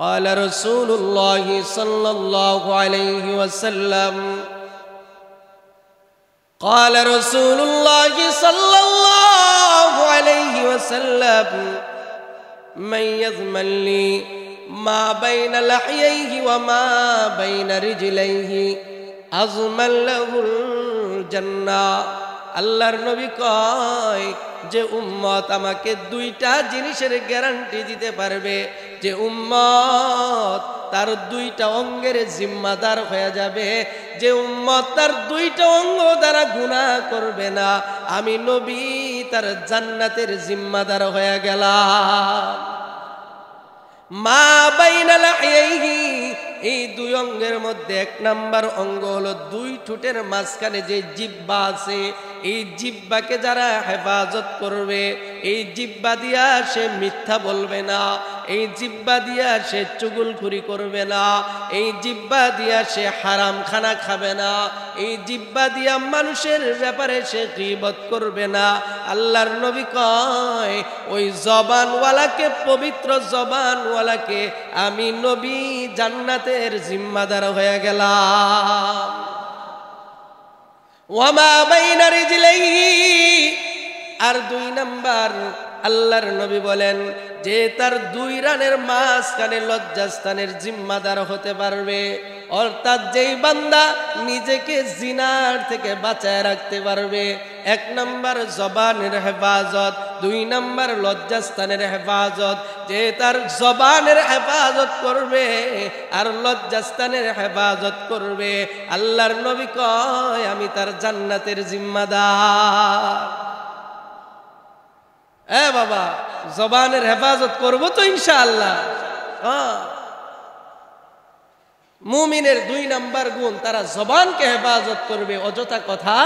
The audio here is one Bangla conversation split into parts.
قال رسول الله صلى الله عليه وسلم قال رسول الله صلى الله عليه وسلم من يضمن لي ما بين لحييه وما بين رجليه أضمن له الجنة আল্লাহর নবী কয় যে উম্মত আমাকে দুইটা জিনিসের গ্যারান্টি দিতে পারবে, যে উম্মত তার দুইটা অঙ্গের জিম্মাদার হয়ে যাবে, যে উম্মত তার দুইটা অঙ্গ দ্বারা গুনাহ করবে না, আমি নবী তার জান্নাতের জিম্মাদার হয়ে গেলাম। মা বাইনা লাহিয়াইহি, এই দুই অঙ্গের মধ্যে এক নাম্বার অঙ্গ হলো দুই ঠোঁটের মাঝখানে যে জিহ্বা আছে, এই জিহ্বাকে যারা হেফাজত করবে, এই জিহ্বা দিয়া সে মিথ্যা বলবে না, এই জিহ্বা দিয়া সে চুগলখুরি করবে না, এই জিহ্বা দিয়া সে হারাম খানা খাবে না, এই জিহ্বা দিয়া মানুষের ব্যাপারে সে গীবত করবে না। আল্লাহর নবী কয় ওই জবানওয়ালাকে, পবিত্র জবানওয়ালাকে আমি নবী জান্নাতের জিম্মাদার হয়ে গেলাম। ওয়ামা বাইনা রিজলাইহি, আর দুই নাম্বার আল্লাহর নবী বলেন যে তার দুই রানের মাঝখানে লজ্জাস্থানের জিম্মাদার হতে পারবে, অর্থাৎ যেই বান্দা নিজেকে জিনার থেকে বাঁচায় রাখতে পারবে, এক নাম্বার জবানের হেফাজত, দুই নাম্বার লজ্জাস্থানের হেফাজত, যে তার জবানের হেফাজত করবে আর লজ্জাস্থানের হেফাজত করবে, আল্লাহর নবী কয় আমি তার জান্নাতের জিম্মাদার। বাবা, জবানের হেফাজত করবো তো ইনশাআল্লাহ। মুমিনের দুই নাম্বার গুণ, তারা জবানকে হেফাজত করবে, অযথা কথা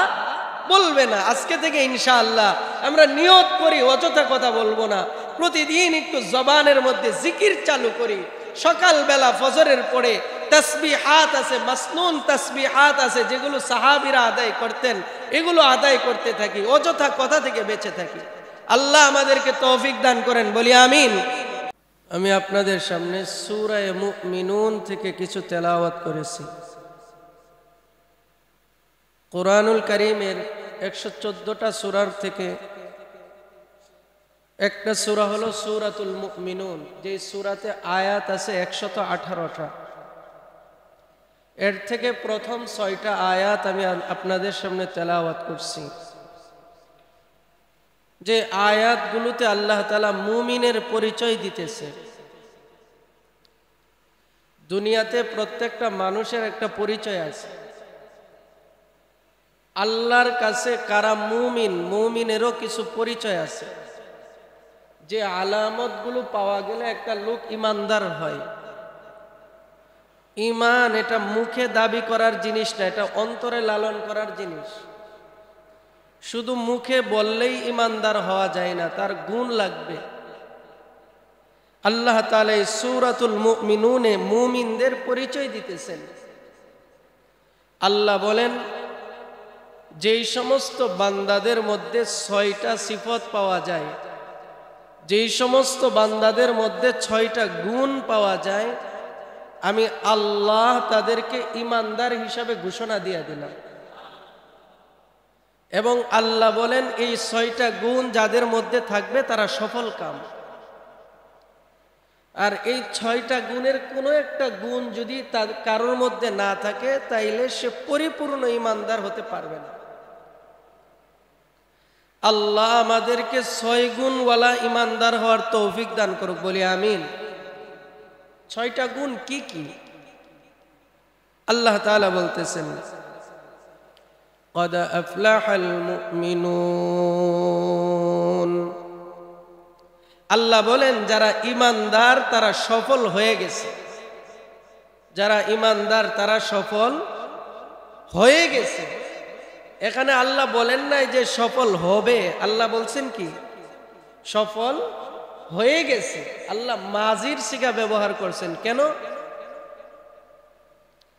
বলবে না। আজকে থেকে ইনশাআল্লাহ আমরা নিয়ত করি অযথা কথা বলবো না, প্রতিদিন একটু জবানের মধ্যে জিকির চালু করি। সকালবেলা ফজরের পরে তাসবিহাত আছে, মাসনুন তাসবিহাত আছে, যেগুলো সাহাবীরা আদায় করতেন, এগুলো আদায় করতে থাকি, অযথা কথা থেকে বেঁচে থাকি। আল্লাহ আমাদেরকে তৌফিক দান করেন, বলি আমিন। আমি আপনাদের সামনে সূরা মুমিনুন থেকে কিছু তেলাওয়াত করেছি। কোরআনুল কারীমের 114টা সূরার থেকে একটা সূরা হলো সূরাতুল মুমিনুন, যে সূরাতে আয়াত আছে 118টা। এর থেকে প্রথম 6টা আয়াত আমি আপনাদের সামনে তেলাওয়াত করছি। যে আয়াতগুলোতে আল্লাহ তাআলা মুমিনের পরিচয় দিতেছে। দুনিয়াতে প্রত্যেকটা মানুষের একটা পরিচয় আছে। আল্লাহর কাছে কারা মুমিন, মুমিনেরও কিছু পরিচয় আছে। যে আলামতগুলো পাওয়া গেলে একটা লোক ইমানদার হয়। ঈমান এটা মুখে দাবি করার জিনিস না, এটা অন্তরে লালন করার জিনিস। শুধু মুখে বললেই ইমানদার হওয়া যায় না, তার গুণ লাগবে। আল্লাহ তাআলা এই সূরাতুল মুমিনুনে মুমিনদের পরিচয় দিতেছেন। আল্লাহ বলেন যেই সমস্ত বান্দাদের মধ্যে 6টা সিফত পাওয়া যায়, যেই সমস্ত বান্দাদের মধ্যে 6টা গুণ পাওয়া যায়, আমি আল্লাহ তাদেরকে ইমানদার হিসাবে ঘোষণা দিয়ে দিলাম। এবং আল্লাহ বলেন এই 6টা গুণ যাদের মধ্যে থাকবে তারা সফল কাম। আর এই 6টা গুণের কোনো একটা গুণ যদি তার কারোর মধ্যে না থাকে, তাইলে সে পরিপূর্ণ ইমানদার হতে পারবে না। আল্লাহ আমাদেরকে 6 গুণওয়ালা ইমানদার হওয়ার তৌফিক দান করুক, বলি আমিন। 6টা গুণ কি কি? আল্লাহ তাআলা বলতেছেন قد أفلح المؤمنون। আল্লাহ বলেন যারা ইমানদার তারা সফল হয়ে গেছে। যারা ইমানদার তারা সফল হয়ে গেছে। এখানে আল্লাহ বলেন নাই যে সফল হবে, আল্লাহ বলছেন কি সফল হয়ে গেছে। আল্লাহ মাজির সিগা ব্যবহার করছেন। কেন?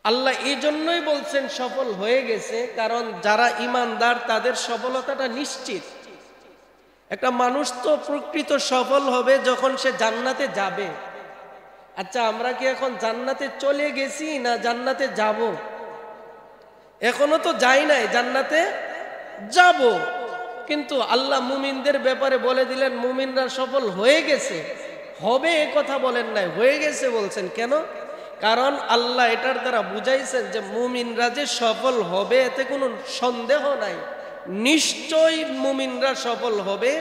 আল্লাহ এই জন্যই বলছেন সফল হয়ে গেছে, কারণ যারা ইমানদার তাদের সফলতাটা নিশ্চিত। একটা মানুষ তো প্রকৃত সফল হবে যখন সে জান্নাতে যাবে। আচ্ছা, আমরা কি এখন জান্নাতে চলে গেছি না জান্নাতে যাব? এখনো তো যাই নাই, জান্নাতে যাব। কিন্তু আল্লাহ মুমিনদের ব্যাপারে বলে দিলেন মুমিনরা সফল হয়ে গেছে। হবে এ কথা বলেন নাই, হয়ে গেছে বলছেন। কেন? কারণ আল্লাহ এটার দ্বারা বুঝাইছেন যে মুমিনরা যে সফল হবে এতে কোনো সন্দেহ নাই, নিশ্চয়ই মুমিনরা সফল হবে।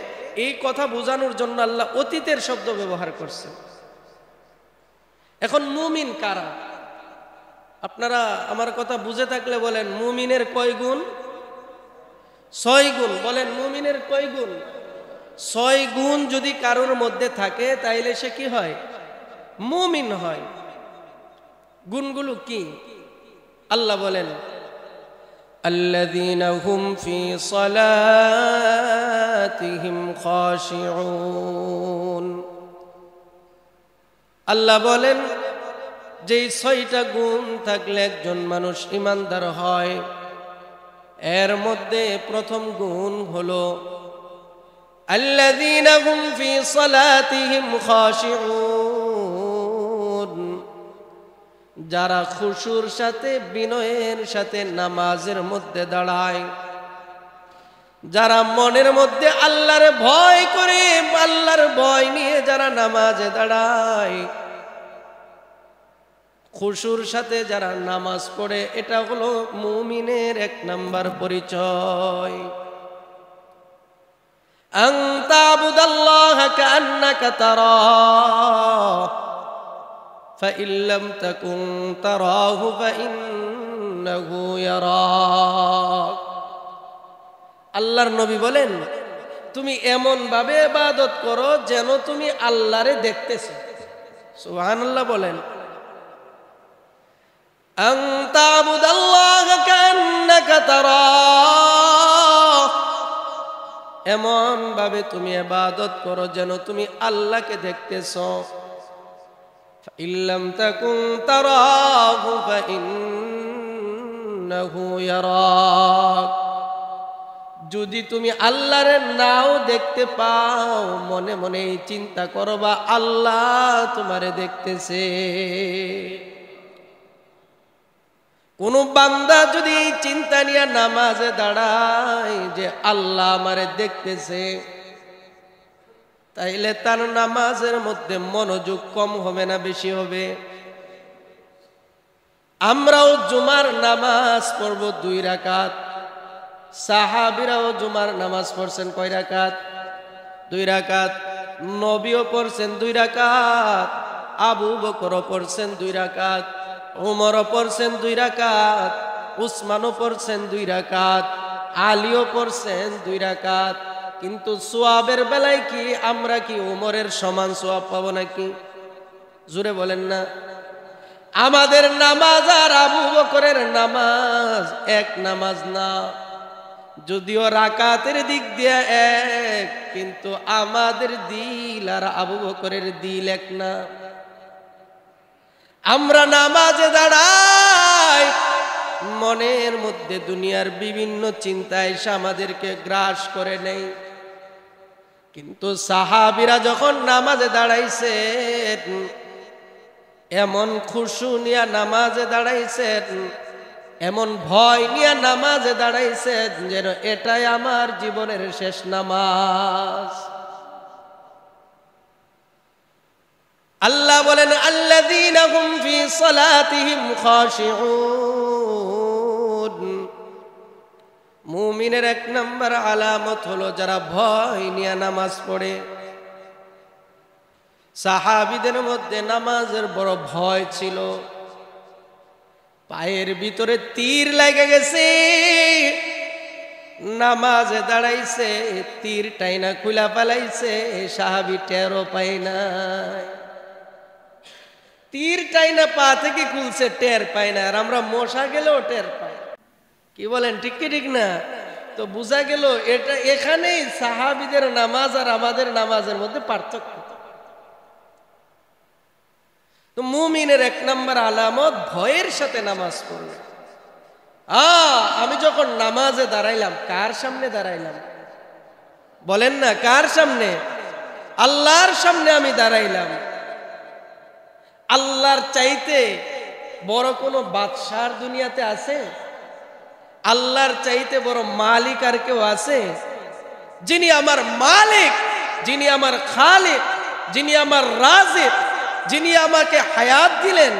এই কথা বোঝানোর জন্য আল্লাহ অতীতের শব্দ ব্যবহার করছেন। এখন মুমিন কারা? আপনারা আমার কথা বুঝে থাকলে বলেন, মুমিনের কয় গুণ? 6 গুণ। বলেন, মুমিনের কয় গুণ? 6 গুণ যদি কারোর মধ্যে থাকে তাইলে সে কি হয়? মুমিন হয়। গুণগুলো কি? আল্লাহ বলেন, আল্লাযীনা হুম ফী সালাতিহিম খাশিউন। আল্লাহ বলেন, যেই 6টা গুণ থাকলে একজন মানুষ ঈমানদার হয়, এর মধ্যে প্রথম গুণ হলো আল্লাযীনা হুম ফী সালাতিহিম খাশিউন, যারা খুশুর সাথে বিনয়ের সাথে নামাজের মধ্যে দাঁড়ায়, যারা মনের মধ্যে আল্লাহর ভয় করে, আল্লাহর ভয় নিয়ে যারা নামাজে দাঁড়ায়, খুশুর সাথে যারা নামাজ পড়ে, এটা হলো মুমিনের 1 নাম্বার পরিচয়। আন তা'বুদাল্লাহা কাআন্নাকা তারাহু ফাইন লাম তাকুন তারাহু ফাইন্নাহু ইয়ারাক। আল্লাহর নবী বলেন, তুমি এমন ভাবে ইবাদত করো যেন তুমি আল্লাহরে দেখতেছো। সুবহানাল্লাহ বলেন। আন তা'বুদাল্লাহা কাআন্নাকা তারাহু, এমন ভাবে তুমি ইবাদত করো যেন তুমি আল্লাহকে দেখতেছো। ফাইন লাম তাকুন তারাহু ফাইন্নাহু ইয়ারাক, যদি তুমি আল্লাহরে নাও দেখতে পাও, মনে মনে চিন্তা করবা আল্লাহ তোমারে দেখতেছে। কোন বান্দা যদি এই চিন্তা নিয়ে নামাজে দাঁড়ায় যে আল্লাহ আমারে দেখতেছে, তাইলে তার নামাজের মধ্যে মনোযোগ কম হবে না বেশি হবে? আমরাও জুমার নামাজ পড়ব 2 রাকাত, সাহাবীরাও জুমার নামাজ পড়ছেন কয় রাকাত? 2 রাকাত। নবীও পড়ছেন 2 রাকাত, আবু বকরও পড়ছেন 2 রাকাত, উমরও পড়ছেন 2 রাকাত, উসমানও পড়ছেন 2 রাকাত, আলীও পড়ছেন 2 রাকাত। কিন্তু সওয়াবের বেলায় কি আমরা কি উমরের সমান সওয়াব পাবো নাকি? জোরে বলেন না। আমাদের নামাজ আর আবু বকরের নামাজ এক নামাজ না, যদিও রাকাতের দিক দিয়ে এক, কিন্তু আমাদের দিল আর আবু বকরের দিল এক না। আমরা নামাজে দাঁড়াই, মনের মধ্যে দুনিয়ার বিভিন্ন চিন্তা এসে আমাদেরকে গ্রাস করে নেই। কিন্তু সাহাবীরা যখন নামাজে দাঁড়াইছেন, এমন খুশু নিয়া নামাজে দাঁড়াইছেন, এমন ভয় নিয়ে নামাজে দাঁড়াইছেন যেন এটাই আমার জীবনের শেষ নামাজ। আল্লাহ বলেন, আল্লাযীনা হুম ফী সালাতিহিম খাশিউন, মুমিনের 1 নাম্বার আলামত হলো যারা ভয় নিয়ে নামাজ পড়ে। সাহাবীদের মধ্যে নামাজের বড় ভয় ছিল, পায়ের ভিতরে তীর লেগে গেছে, নামাজে দাঁড়াইছে, তীর টাইনা খুলা পালাইছে, সাহাবী টেরও পায় না। তীর টাইনা পা থেকে খুলছে, টের পায় না। আর আমরা মশা গেলেও টের পাই। কি বলেন, ঠিক কি ঠিক না? তো বোঝা গেল এটা এখানেই সাহাবীদের নামাজ আর আমাদের নামাজের মধ্যে পার্থক্য। তো মুমিনের 1 নাম্বার আলামত ভয়ের সাথে নামাজ পড়বে। আমি যখন নামাজে দাঁড়াইলাম, কার সামনে দাঁড়াইলাম? বলেন না, কার সামনে? আল্লাহর সামনে আমি দাঁড়াইলাম। আল্লাহর চাইতে বড় কোনো বাদশার দুনিয়াতে আছে? আল্লাহর চাইতে বড় মালিক আর কেউ আছে? যিনি আমার মালিক, যিনি আমার খালিক, যিনি আমার রাজিক, যিনি আমাকে হায়াত দিলেন,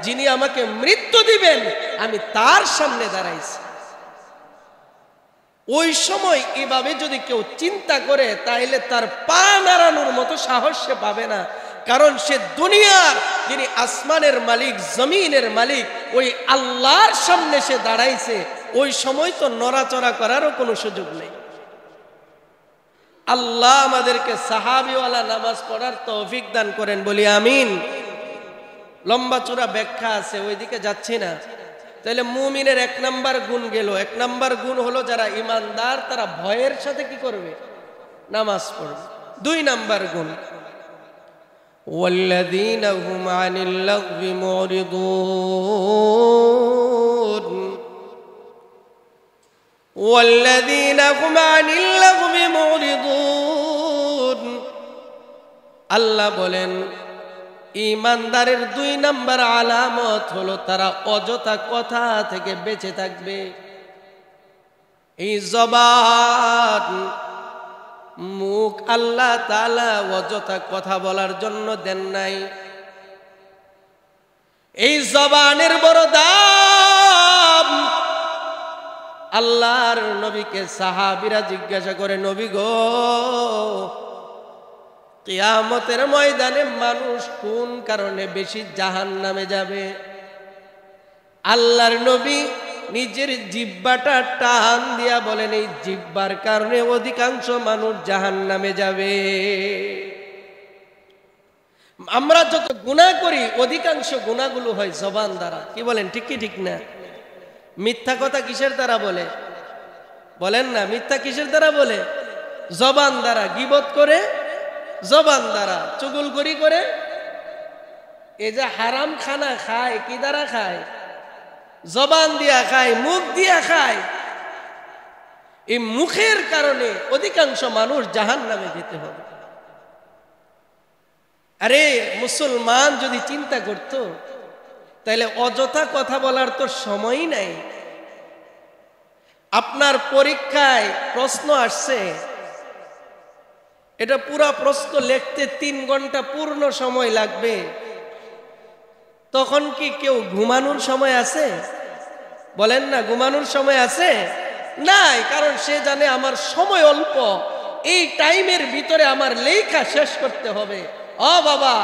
যিনি আমাকে মৃত্যু দিবেন, আমি তার সামনে দাঁড়াইছি। ওই সময় এভাবে যদি কেউ চিন্তা করে তাহলে তার পা নাড়ানোর মতো সাহস সে পাবে না। কারণ সে দুনিয়ার যিনি আসমানের মালিক, জমিনের মালিক, ওই আল্লাহর সামনে সে দাঁড়াইছে। ওই সময় তো নড়াচড়া করারও কোনো সুযোগ নেই। আল্লাহ আমাদেরকে সাহাবিওয়ালা নামাজ পড়ার তৌফিক দান করেন, বলি আমিন। লম্বা চূড়া ব্যাখ্যা আছে, ওইদিকে যাচ্ছি না। তাহলে মুমিনের 1 নাম্বার গুণ গেল। 1 নাম্বার গুণ হলো যারা ইমানদার তারা ভয়ের সাথে কি করবে? নামাজ পড়বে। 2 নাম্বার গুণ ওয়াল্লাযীনা হুম আনিল লাগবি মুরিদুন, ওয়াল্লাযীনা হুম আনিল লাগবি মুরিদুন। আল্লাহ বলেন ইমানদারের 2 নাম্বার আলামত হলো তারা অযথা কথা থেকে বেঁচে থাকবে। এই জবান, মুখ আল্লাহ তাআলা অযথা কথা বলার জন্য দেন নাই। এই জবানের বড় দাম। আল্লাহর নবীকে সাহাবীরা জিজ্ঞাসা করে, নবী গো, কিয়ামতের ময়দানে মানুষ কোন কারণে বেশি জাহান্নামে যাবে? আল্লাহর নবী নিজের জিহ্বাটা টান দিয়া বলেন, এই জিহ্বার কারণে অধিকাংশ মানুষ জাহান্নামে যাবে। আমরা যত গুনাহ করি অধিকাংশ গুনাহগুলো হয় জবান দ্বারা। কি বলেন, ঠিক কি ঠিক না? মিথ্যা কথা কিসের দ্বারা বলে? বলেন না, মিথ্যা কিসের দ্বারা বলে? জবান দ্বারা। গীবত করে জবান দ্বারা। চুগলখড়ি করে। এই যে হারাম খানা খায় কি দ্বারা খায়? জবান দিয়া খায়, মুখ দিয়া খায়। এই মুখের কারণে অধিকাংশ মানুষ জাহান্নামে যেতে হবে। আরে মুসলমান যদি চিন্তা করত তাহলে অযথা কথা বলার তো সময়ই নাই। আপনার পরীক্ষায় প্রশ্ন আসছে, এটা পুরা প্রশ্ন লিখতে 3 ঘন্টা পূর্ণ সময় লাগবে। তখন কি কেউ ঘুমানোর সময় আছে? বলেন না, ঘুমানোর সময় আছে? নাই। কারণ সে জানে আমার সময় অল্প, এই টাইমের ভিতরে আমার লেখা শেষ করতে হবে। ও বাবা,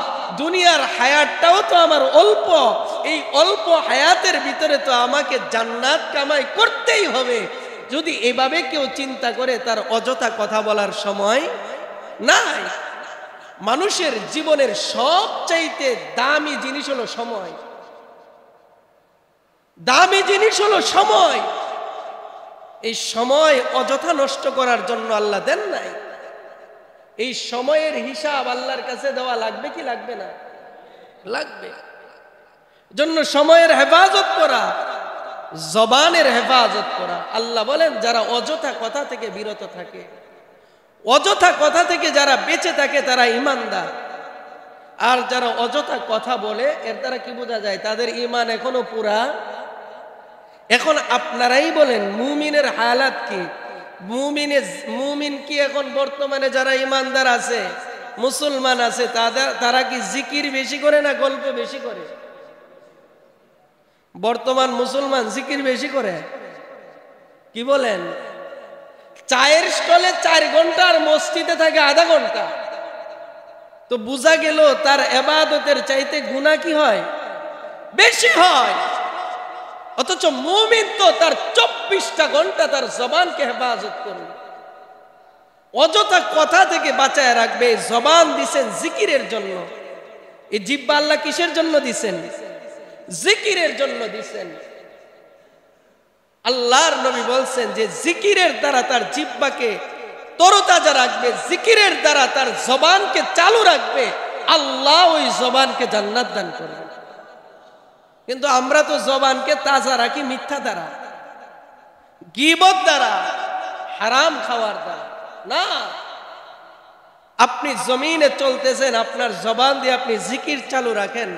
দুনিয়ার হায়াতটাও তো আমার অল্প, এই অল্প হায়াতের ভিতরে তো আমাকে জান্নাত কামাই করতেই হবে। যদি এভাবে কেউ চিন্তা করে তার অযথা কথা বলার সময় নাই। মানুষের জীবনের সবচাইতে দামি জিনিস হলো সময়। দামি জিনিস হলো সময়। এই সময় অযথা নষ্ট করার জন্য আল্লাহ দেন নাই। এই সময়ের হিসাব আল্লাহর কাছে দেওয়া লাগবে কি লাগবে না? লাগবে। জন্য সময়ের হেফাজত করা, জবানের হেফাজত করা। আল্লাহ বলেন যারা অযথা কথা থেকে বিরত থাকে, অযথা কথা থেকে যারা বেঁচে থাকে তারা ঈমানদার। আর যারা অযথা কথা বলে এর দ্বারা কি বোঝা যায়? তাদের ঈমান এখনো পুরা। এখন আপনারাই বলেন মুমিনের হালাত কি? মুমিন কি এখন বর্তমানে যারা ঈমানদার আছে, মুসলমান আছে, তারা কি জিকির বেশি করে না গল্প বেশি করে? বর্তমান মুসলমান জিকির বেশি করে। কি বলেন? চায়ের স্টলে 4 ঘন্টা আর মসজিদে থাকে আধা ঘন্টা। তো বোঝা গেল তার ইবাদতের চাইতে গুনাহ কি হয়? বেশি হয়। অথচ মুমিন তো তার 24টা ঘন্টা তার জবানকে হেফাজত করবে, অযথা কথা থেকে বাঁচায় রাখবে। জবান দিছেন জিকিরের জন্য। এই জিহ্বা আল্লাহ কিসের জন্য দিছেন? জিকিরের জন্য দিছেন। আল্লাহর নবী বলছেন যে জিকিরের দ্বারা তার জিহ্বাকে তরতাজা রাখবে, জিকিরের দ্বারা তার জবানকে চালু রাখবে, আল্লাহ ওই জবানকে জান্নাত দান করবে। কিন্তু আমরা তো জবানকে তাজা রাখি মিথ্যা দ্বারা, গীবত দ্বারা, হারাম খাওয়ার দ্বারা। না, আপনি জমিনে চলতেছেন, আপনার জবান দিয়ে আপনি জিকির চালু রাখেন।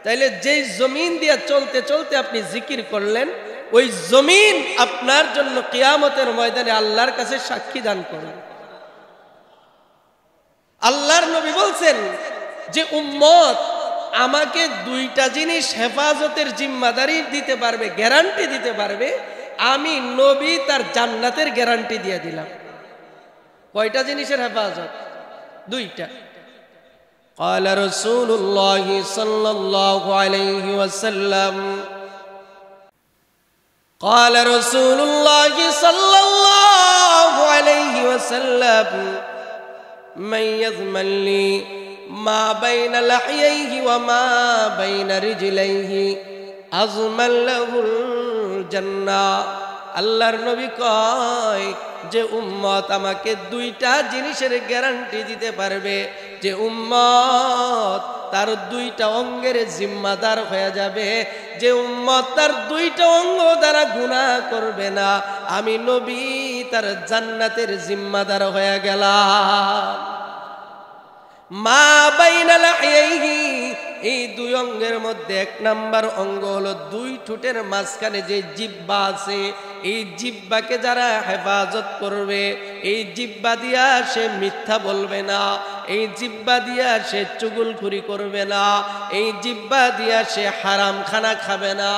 তাইলে যেই জমিন দিয়া চলতে চলতে আপনি জিকির করলেন, ওই জমিন আপনার জন্য কিয়ামতের ময়দানে আল্লাহর কাছে সাক্ষী দান করবে। আল্লাহর নবী বলছেন যে উম্মত আমাকে দুইটা জিনিস হেফাজতের জিম্মাদারি দিতে পারবে, গ্যারান্টি দিতে পারবে, আমি নবী তার জান্নাতের গ্যারান্টি দিয়ে দিলাম। কয়টা জিনিসের হেফাজত? দুইটা। قال رسول الله صلى الله عليه وسلم قال رسول الله صلى الله عليه وسلم من يضمن لي ما بين لحييه وما بين رجليه أضمن له الجنة। আল্লাহর নবী কয় যে উম্মত আমাকে দুইটা জিনিসের গ্যারান্টি দিতে পারবে, যে উম্মত তার দুইটা অঙ্গের জিম্মাদার হয়ে যাবে, যে উম্মত তার দুইটা অঙ্গ দ্বারা গুনাহ করবে না, আমি নবী তার জান্নাতের জিম্মাদার হয়ে গেলাম। মা বাইনা লাহিয়াইহি, এই দুই অঙ্গের মধ্যে এক নাম্বার অঙ্গ হলো দুই ঠোঁটের মাঝখানে যে জিহ্বা আছে, এই জিহ্বাকে যারা হেফাজত করবে, এই জিহ্বা দিয়া সে মিথ্যা বলবে না, এই জিহ্বা দিয়া সে চুগলখুরি করবে না, এই জিহ্বা দিয়া সে হারাম খানা খাবে না,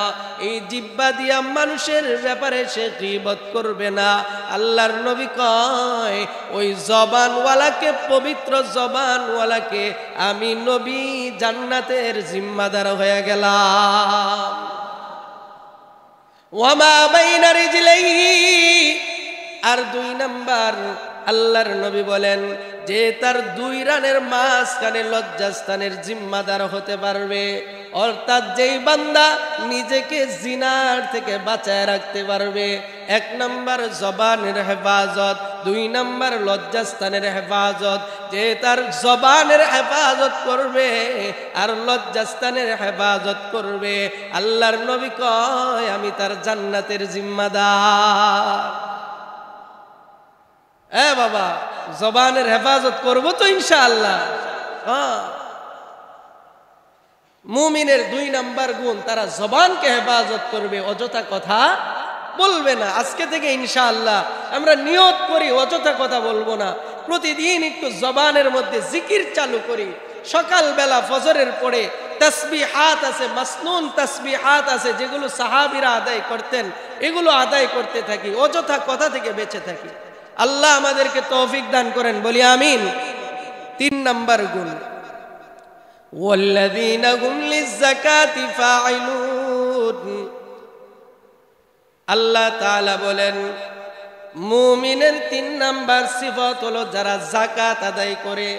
এই জিহ্বা দিয়া মানুষের ব্যাপারে সে গীবত করবে না। আল্লাহর নবী কয় ওই জবানওয়ালাকে, পবিত্র জবানওয়ালাকে আমি নবী জান্নাতের জিম্মাদার হয়ে গেলাম। ওয়ামা বাইনা রিজলাইহি, আর দুই নাম্বার আল্লাহর নবী বলেন যে তার দুই রানের মাঝখানে লজ্জাস্থানের জিম্মাদার হতে পারবে, অর্থাৎ যেই বান্দা নিজেকে জিনার থেকে বাঁচায় রাখতে পারবে। এক নাম্বার জবানের হেফাজত, দুই নাম্বার লজ্জাস্থানের হেফাজত। যে তার জবানের হেফাজত করবে আর লজ্জাস্থানের হেফাজত করবে, আল্লাহর নবী কয় আমি তার জান্নাতের জিম্মাদার। বাবা, জবানের হেফাজত করবো তো ইনশাআল্লাহ। মুমিনের দুই নাম্বার গুণ, তারা জবানকে হেফাজত করবে, অযথা কথা বলবে না। আজকে থেকে ইনশাআল্লাহ আমরা নিয়ত করি অযথা কথা বলবো না, প্রতিদিন একটু জবানের মধ্যে জিকির চালু করি। সকালবেলা ফজরের পরে তাসবিহাত আছে, মাসনুন তাসবিহাত আছে, যেগুলো সাহাবীরা আদায় করতেন, এগুলো আদায় করতে থাকি, অযথা কথা থেকে বেঁচে থাকি। আল্লাহ আমাদেরকে তৌফিক দান করেন, বলি আমিন। তিন নাম্বার গুণ, ওয়াল্লাযীনা হুম লিয-যাকাতি ফাঈলুন। আল্লাহ তাআলা বলেন মুমিনের তিন নাম্বার সিফত হলো যারা যাকাত আদায় করে।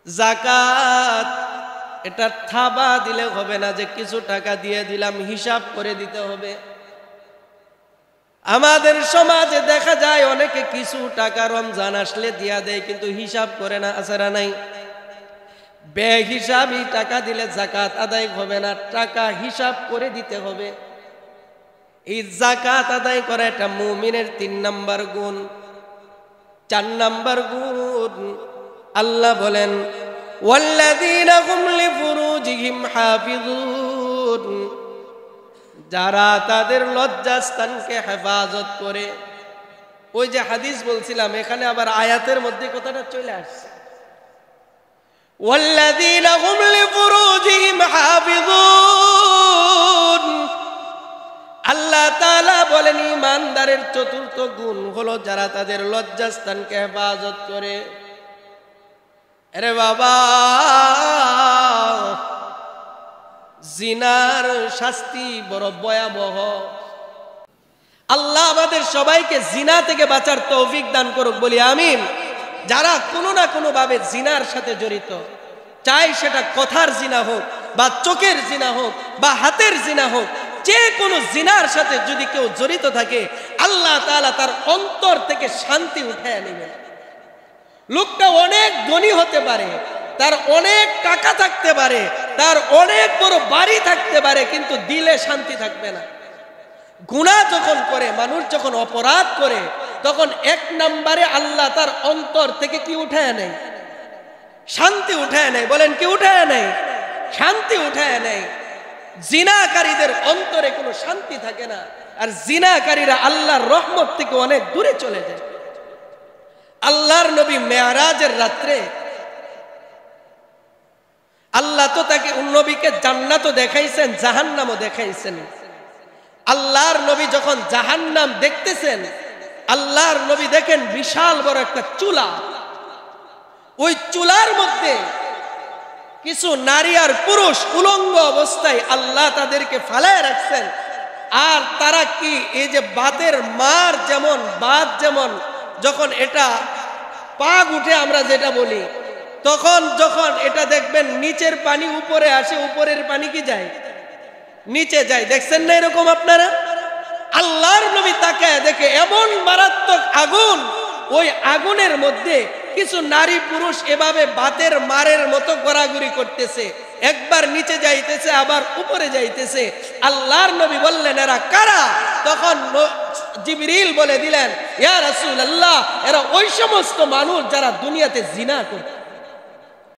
যাকাত এটা থাবা দিলে হবে না যে কিছু টাকা দিয়ে দিলাম, হিসাব করে দিতে হবে। আমাদের সমাজে দেখা যায় অনেকে কিছু টাকা রমজান আসলে দিয়া দেয়, কিন্তু হিসাব করে না, আসারা নাই। বেহিসাবি টাকা দিলে যাকাত আদায় হবে না, টাকা হিসাব করে দিতে হবে। এই যাকাত আদায় করা এটা মুমিনের তিন নাম্বার গুণ। চার নাম্বার গুণ, আল্লাহ বলেন ওয়াল্লাযীনা হুম লিফুরুজিহিম হাফিজুন, যারা তাদের লজ্জাস্থানকে হেফাজত করে। ওই যে হাদিস বলছিলাম, এখানে আবার আয়াতের মধ্যে কথাটা চলে আসছে, ওয়াল্লাযীনা হুম লিফুরুজিহিম হাফিজুন। আল্লাহ তাআলা বলেন ঈমানদারের চতুর্থ গুণ হলো যারা তাদের লজ্জাস্থানকে হেফাজত করে। আরে বাবা, জিনার শাস্তি বড় ভয়াবহ। আল্লাহ আমাদের সবাইকে জিনা থেকে বাঁচার তৌফিক দান করুক, বলি আমিন। যারা কোনো না কোনো ভাবে জিনার সাথে জড়িত, চাই সেটা কথার জিনা হোক বা চোখের জিনা হোক বা হাতের জিনা হোক, যে কোনো জিনার সাথে যদি কেউ জড়িত থাকে, আল্লাহ তাআলা তার অন্তর থেকে শান্তি উঠায় নেবেন। লোকটা অনেক ধনী হতে পারে, তার অনেক টাকা থাকতে পারে, তার অনেক বড় বাড়ি থাকতে পারে, কিন্তু দিলে শান্তি থাকবে না। গুনাহ যখন করে, মানুষ যখন অপরাধ করে, তখন এক নম্বরে আল্লাহ তার অন্তর থেকে কি উঠায় নেয়? শান্তি উঠায় নেয়। বলেন কি উঠায় নেয়? শান্তি উঠায় নেয়। জিনাকারীদের অন্তরে কোনো শান্তি থাকে না, আর জিনাকারীরা আল্লাহর রহমত থেকে অনেক দূরে চলে যায়। আল্লাহর নবী মেরাজের রাত্রে আল্লাহ তো তাকে নবীকে জান্নাতও দেখাইছেন, জাহান্নামও দেখাইছেন। আল্লাহর নবী যখন জাহান্নাম দেখতেছেন, আল্লাহর নবী দেখেন বিশাল বড় একটা চুলা, ওই চুলার মধ্যে কিছু নারী আর পুরুষ উলঙ্গ অবস্থায় আল্লাহ তাদেরকে ফালায় রাখছেন। আর তারা কি, এই যে বাতের মার যেমন, বাত যেমন যখন এটা পাগ উঠে আমরা যেটা বলি, তখন যখন এটা দেখবেন নিচের পানি উপরে আসে, উপরের পানি কি যায়, নিচে যায়। দেখছেন না এরকম আপনারা? আল্লাহর নবী তাকায় দেখে এমন মারাত্মক আগুন, ওই আগুনের মধ্যে কিছু নারী পুরুষ এভাবে বাতের মারের মতো গড়াগড়ি করতেছে, একবার নিচে যাইতেছে আবার উপরে যাইতেছে। আল্লাহর নবী বললেন, এরা কারা? তখন জিবরিল বলে দিলেন, ইয়া রাসূলুল্লাহ, এরা ওই সমস্ত মানুষ যারা দুনিয়াতে জিনা করত।